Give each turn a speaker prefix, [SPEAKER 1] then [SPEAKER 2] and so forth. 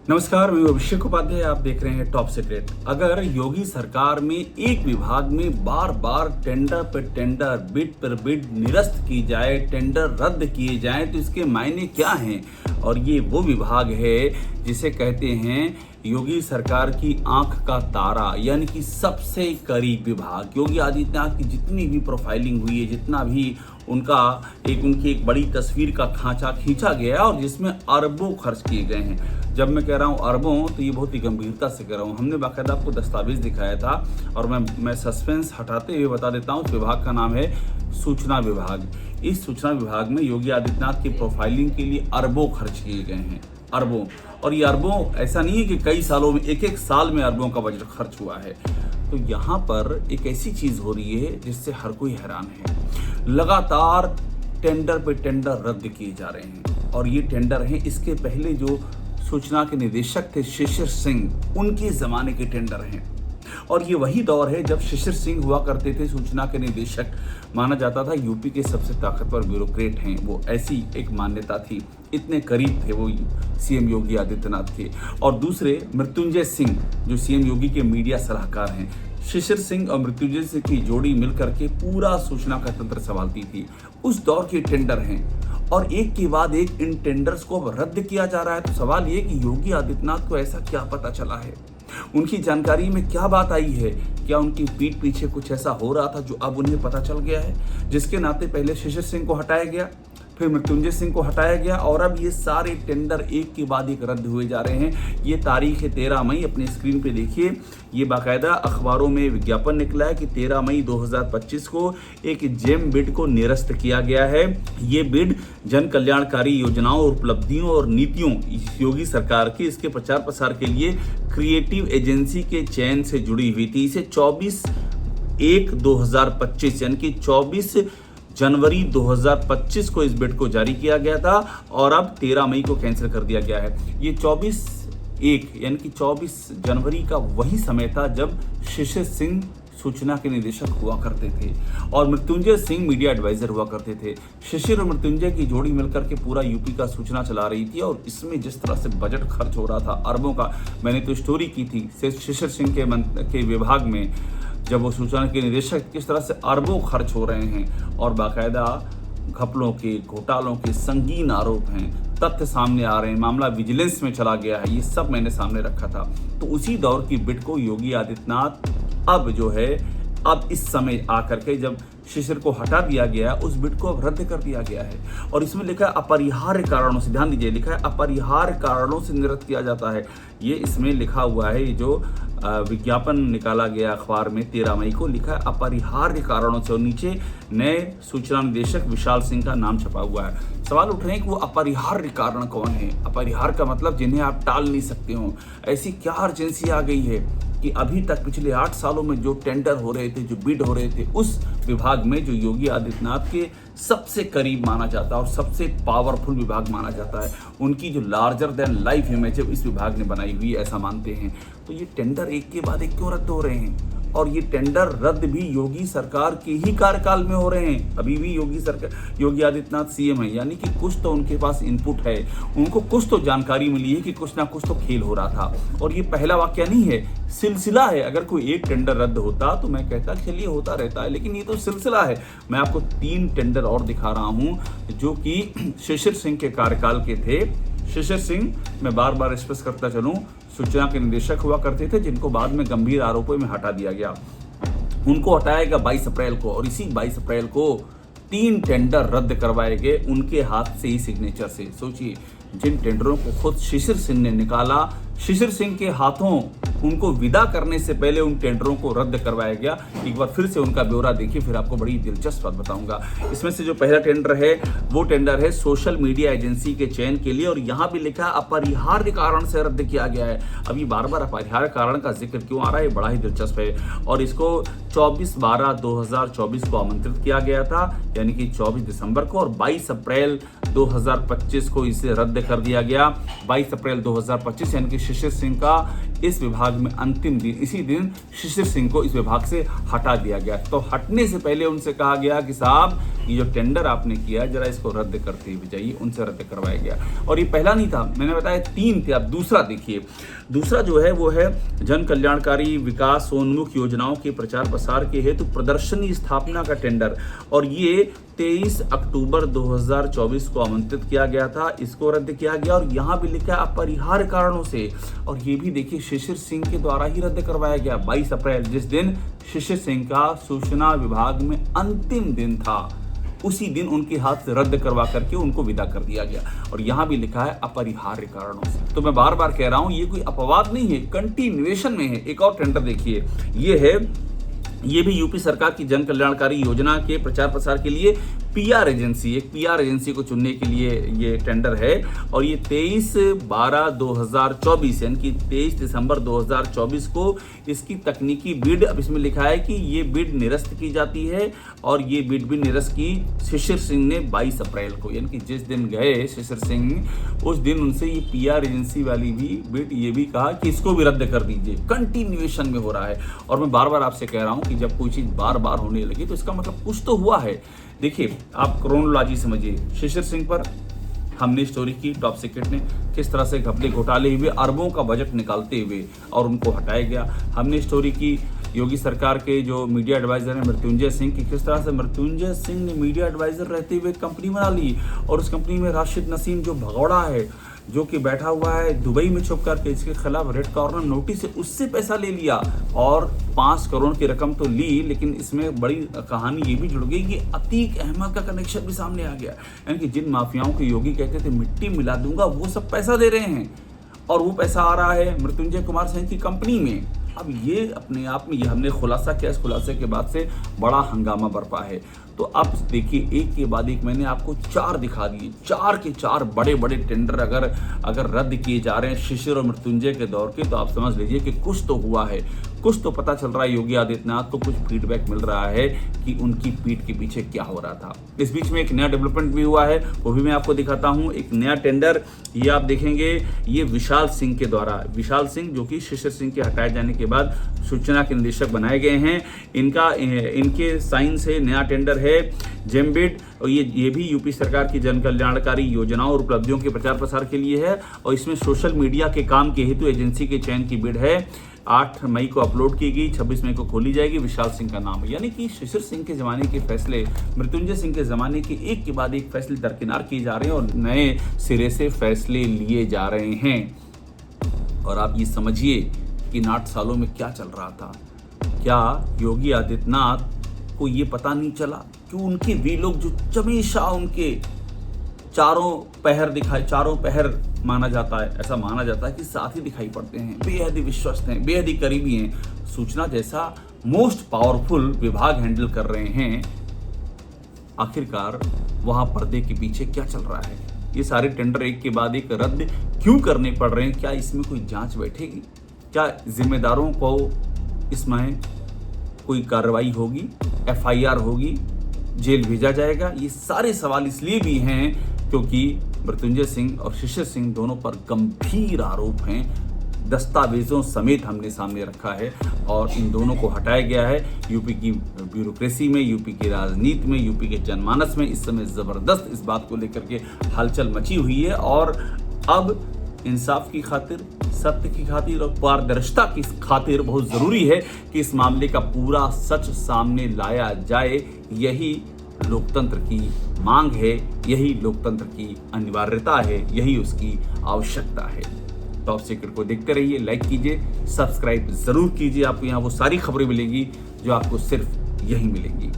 [SPEAKER 1] नमस्कार, मैं अभिषेक उपाध्याय। आप देख रहे हैं टॉप सीक्रेट। अगर योगी सरकार में एक विभाग में बार बार टेंडर पर टेंडर, बिड पर बिड निरस्त की जाए, टेंडर रद्द किए जाएं, तो इसके मायने क्या हैं? और ये वो विभाग है जिसे कहते हैं योगी सरकार की आंख का तारा, यानी कि सबसे करीब विभाग। योगी आदित्यनाथ की जितनी भी प्रोफाइलिंग हुई है, जितना भी उनकी एक बड़ी तस्वीर का खांचा खींचा गया और जिसमें अरबों खर्च किए गए हैं। जब मैं कह रहा हूँ अरबों, तो ये बहुत ही गंभीरता से कह रहा हूँ। हमने बाकायदा आपको दस्तावेज दिखाया था और मैं सस्पेंस हटाते हुए बता देता हूँ। उस विभाग का नाम है सूचना विभाग। इस सूचना विभाग में योगी आदित्यनाथ की प्रोफाइलिंग के लिए अरबों खर्च किए गए हैं, अरबों। और ये अरबों ऐसा नहीं है कि कई सालों में, एक साल में अरबों का बजट खर्च हुआ है। तो यहाँ पर एक ऐसी चीज हो रही है जिससे हर कोई हैरान है। लगातार टेंडर पे टेंडर रद्द किए जा रहे हैं और ये टेंडर हैं, इसके पहले जो सूचना के निदेशक थे शिशिर सिंह, उनके जमाने के टेंडर हैं। और ये वही दौर है जब शिशिर सिंह हुआ करते थे सूचना के निदेशक। माना जाता था यूपी के सबसे ताकतवर ब्यूरोक्रेट हैं वो, ऐसी एक मान्यता थी। इतने करीब थे वो सीएम योगी आदित्यनाथ के। और दूसरे मृत्युंजय सिंह जो सीएम योगी के मीडिया सलाहकार हैं। शिशिर सिंह और मृत्युंजय सिंह की जोड़ी मिलकर के पूरा सूचना का तंत्र संभालती थी। उस दौर के टेंडर हैं और एक के बाद एक इन टेंडर्स को अब रद्द किया जा रहा है। तो सवाल ये कि योगी आदित्यनाथ को ऐसा क्या पता चला है, उनकी जानकारी में क्या बात आई है? क्या उनकी पीठ पीछे कुछ ऐसा हो रहा था जो अब उन्हें पता चल गया है, जिसके नाते पहले शिशिर सिंह को हटाया गया, फिर मृत्युंजय सिंह को हटाया गया और अब ये सारे टेंडर एक के बाद एक रद्द हुए जा रहे हैं। ये तारीख है 13 मई। अपने स्क्रीन पे देखिए, ये बाकायदा अखबारों में विज्ञापन निकला है कि 13 मई 2025 को एक जेम बिड को निरस्त किया गया है। ये बिड जन कल्याणकारी योजनाओं, उपलब्धियों और नीतियों योगी सरकार की, इसके प्रचार प्रसार के लिए क्रिएटिव एजेंसी के चयन से जुड़ी हुई थी। इसे 24/1/2025 यानी कि 24 जनवरी 2025 को इस बिड को जारी किया गया था और अब 13 मई को कैंसिल कर दिया गया है। ये 24/1 यानी कि 24 जनवरी का वही समय था जब शिशिर सिंह सूचना के निदेशक हुआ करते थे और मृत्युंजय सिंह मीडिया एडवाइजर हुआ करते थे। शिशिर और मृत्युंजय की जोड़ी मिलकर के पूरा यूपी का सूचना चला रही थी और इसमें जिस तरह से बजट खर्च हो रहा था अरबों का, मैंने तो स्टोरी की थी शिशिर सिंह के विभाग में, जब वो सूचना के निदेशक, किस तरह से अरबों खर्च हो रहे हैं और बाकायदा घपलों के, घोटालों के संगीन आरोप हैं, तथ्य सामने आ रहे हैं, मामला विजिलेंस में चला गया है। ये सब मैंने सामने रखा था। तो उसी दौर की बिड को योगी आदित्यनाथ अब इस समय आकर के जब शिशिर को हटा दिया गया, उस बिड को अब रद्द कर दिया गया है। और इसमें लिखा है अपरिहार्य कारणों से, ध्यान दीजिए, लिखा है अपरिहार्य कारणों से निरस्त किया जाता है। ये इसमें लिखा हुआ है, ये जो विज्ञापन निकाला गया अखबार में 13 मई को, लिखा है अपरिहार्य कारणों से और नीचे नए सूचना निदेशक विशाल सिंह का नाम छपा हुआ है। सवाल उठ रहे हैं कि वो अपरिहार्य कारण कौन है? अपरिहार्य का मतलब जिन्हें आप टाल नहीं सकते हो। ऐसी क्या अर्जेंसी आ गई है कि अभी तक पिछले 8 सालों में जो टेंडर हो रहे थे, जो बिड हो रहे थे, उस विभाग में जो योगी आदित्यनाथ के सबसे करीब माना जाता है और सबसे पावरफुल विभाग माना जाता है, उनकी जो लार्जर देन लाइफ इमेज है इस विभाग ने बनाई हुई है, ऐसा मानते हैं। तो ये टेंडर एक के बाद एक क्यों रद्द हो रहे हैं? और ये टेंडर रद्द भी योगी सरकार के ही कार्यकाल में हो रहे हैं। अभी भी योगी आदित्यनाथ सीएम है, यानी कि कुछ तो उनके पास इनपुट है, उनको कुछ तो जानकारी मिली है कि कुछ ना कुछ तो खेल हो रहा था। और ये पहला वाक्य नहीं है, सिलसिला है। अगर कोई एक टेंडर रद्द होता तो मैं कहता चलिए होता रहता है, लेकिन ये तो सिलसिला है। मैं आपको 3 टेंडर और दिखा रहा हूँ जो कि शिशिर सिंह के कार्यकाल के थे। शिशिर सिंह, मैं बार बार स्पष्ट करता चलूं, सूचना के निदेशक हुआ करते थे, जिनको बाद में गंभीर आरोपों में हटा दिया गया। उनको हटाया गया 22 अप्रैल को और इसी 22 अप्रैल को 3 टेंडर रद्द करवाए गए उनके हाथ से ही, सिग्नेचर से। सोचिए, जिन टेंडरों को खुद शिशिर सिंह ने निकाला, शिशिर सिंह के हाथों उनको विदा करने से पहले उन टेंडरों को रद्द करवाया गया। एक बार फिर से उनका ब्यौरा देखिए, फिर आपको बड़ी दिलचस्प बात बताऊंगा। इसमें से जो पहला टेंडर है वो टेंडर है सोशल मीडिया एजेंसी के चयन के लिए और यहाँ भी लिखा अपरिहार्य कारण से रद्द किया गया है। अभी बार बार अपरिहार्य कारण का जिक्र क्यों आ रहा है, बड़ा ही दिलचस्प है। और इसको 24/12/2024 को आमंत्रित किया गया था, यानी कि 24 दिसंबर को, और 22 अप्रैल 2025 को इसे रद्द कर दिया गया। 22 अप्रैल 2025 यानी कि शिशिर सिंह का इस विभाग में अंतिम दिन, इसी दिन शिशिर सिंह को इस विभाग से हटा दिया गया। तो हटने से पहले उनसे कहा गया कि साहब ये जो टेंडर आपने किया जरा इसको रद्द करते हुए जाइए, उनसे रद्द करवाया गया। और ये पहला नहीं था, मैंने बताया 3 थे। अब दूसरा देखिए, दूसरा जो है वो है जन कल्याणकारी विकासोन्मुख योजनाओं के प्रचार प्रसार के हेतु प्रदर्शनी स्थापना का टेंडर, और ये 23 अक्टूबर 2024 को आमंत्रित किया गया था, इसको रद्द किया गया। और यहाँ भी लिखा है अपरिहार्य कारणों से, और ये भी देखिए शिशिर सिंह के द्वारा ही रद्द करवाया गया 22 अप्रैल, जिस दिन शिशिर सिंह का सूचना विभाग में अंतिम दिन था, उसी दिन उनके हाथ से रद्द करवा करके उनको विदा कर दिया गया। और यहाँ भी लिखा है अपरिहार्य कारणों से। तो मैं बार बार कह रहा हूँ ये कोई अपवाद नहीं है, कंटिन्यूएशन में है। एक और टेंडर देखिए, ये भी यूपी सरकार की जन कल्याणकारी योजना के प्रचार प्रसार के लिए पीआर एजेंसी, एक पीआर एजेंसी को चुनने के लिए ये टेंडर है। और ये 23/12/2024 यानी कि 23 दिसंबर 2024 को इसकी तकनीकी बिड, अब इसमें लिखा है कि ये बिड निरस्त की जाती है, और ये बिड भी निरस्त की शिशिर सिंह ने 22 अप्रैल को, यानी कि जिस दिन गए शिशिर सिंह उस दिन उनसे ये पीआर एजेंसी वाली भी बिड ये भी कहा कि इसको भी रद्द कर दीजिए। कंटिन्यूएशन में हो रहा है। और मैं बार बार आपसे कह रहा हूँ कि जब कोई चीज़ बार बार होने लगी तो इसका मतलब कुछ तो हुआ है। देखिए आप क्रोनोलॉजी समझिए, शिशिर सिंह पर हमने स्टोरी की, टॉप सीक्रेट ने किस तरह से घपले घोटाले हुए, अरबों का बजट निकालते हुए और उनको हटाया गया। हमने स्टोरी की योगी सरकार के जो मीडिया एडवाइजर हैं मृत्युंजय सिंह की, किस तरह से मृत्युंजय सिंह ने मीडिया एडवाइजर रहते हुए कंपनी बना ली, और उस कंपनी में राशिद नसीम जो भगौड़ा है, जो कि बैठा हुआ है दुबई में छुप करके, इसके खिलाफ रेड कॉर्नर नोटिस है, उससे पैसा ले लिया और 5 करोड़ की रकम तो ली, लेकिन इसमें बड़ी कहानी ये भी जुड़ गई कि अतीक अहमद का कनेक्शन भी सामने आ गया। यानी कि जिन माफियाओं को योगी कहते थे मिट्टी मिला दूंगा, वो सब पैसा दे रहे हैं, और वो पैसा आ रहा है मृत्युंजय कुमार सिंह की कंपनी में। अब ये अपने आप में ये हमने खुलासा किया, इस खुलासे के बाद से बड़ा हंगामा बरपा है। तो अब देखिए एक के बाद एक मैंने आपको 4 दिखा दिए, 4 के 4 बड़े बड़े टेंडर अगर रद्द किए जा रहे हैं शिशिर और मृत्युंजय के दौर के, तो आप समझ लीजिए कि कुछ तो हुआ है, कुछ तो पता चल रहा है। योगी आदित्यनाथ को कुछ फीडबैक मिल रहा है कि उनकी पीठ के पीछे क्या हो रहा था। इस बीच में एक नया डेवलपमेंट भी हुआ है, वो भी मैं आपको दिखाता हूँ। एक नया टेंडर ये आप देखेंगे, ये विशाल सिंह के द्वारा, विशाल सिंह जो कि शिशिर सिंह के हटाए जाने के बाद सूचना के निदेशक बनाए गए हैं, इनके साइन से नया टेंडर है जेमबिड, और ये भी यूपी सरकार की जन कल्याणकारी योजनाओं और उपलब्धियों के प्रचार प्रसार के लिए है। और इसमें सोशल मीडिया के काम के हेतु एजेंसी के चयन की बिड है। 8 मई को अपलोड की गई, 26 मई को खोली जाएगी। विशाल सिंह का नाम है। यानी कि शिशिर सिंह के जमाने के फैसले, मृत्युंजय सिंह के जमाने के एक के बाद एक फैसले दरकिनार किए जा रहे हैं और नए सिरे से फैसले लिए जा रहे हैं। और आप ये समझिए कि इन 8 सालों में क्या चल रहा था। क्या योगी आदित्यनाथ को ये पता नहीं चला कि उनके वे लोग जो हमेशा उनके चारों पहर माना जाता है, ऐसा माना जाता है कि साथ ही दिखाई पड़ते हैं, बेहद ही विश्वस्त हैं, बेहद ही करीबी हैं, सूचना जैसा मोस्ट पावरफुल विभाग हैंडल कर रहे हैं। आखिरकार वहां पर्दे के पीछे क्या चल रहा है? ये सारे टेंडर एक के बाद एक रद्द क्यों करने पड़ रहे हैं? क्या इसमें कोई जांच बैठेगी? क्या जिम्मेदारों को इसमें कोई कार्रवाई होगी, FIR होगी, जेल भेजा जाएगा? ये सारे सवाल इसलिए भी हैं क्योंकि मृत्युंजय सिंह और शिशिर सिंह दोनों पर गंभीर आरोप हैं, दस्तावेजों समेत हमने सामने रखा है, और इन दोनों को हटाया गया है। यूपी की ब्यूरोक्रेसी में, यूपी की राजनीति में, यूपी के जनमानस में इस समय जबरदस्त इस बात को लेकर के हलचल मची हुई है। और अब इंसाफ की खातिर, सत्य की खातिर और पारदर्शिता की खातिर बहुत जरूरी है कि इस मामले का पूरा सच सामने लाया जाए। यही लोकतंत्र की मांग है, यही लोकतंत्र की अनिवार्यता है, यही उसकी आवश्यकता है। टॉप सीक्रेट को देखते रहिए, लाइक कीजिए, सब्सक्राइब जरूर कीजिए। आपको यहाँ वो सारी खबरें मिलेंगी जो आपको सिर्फ यही मिलेंगी।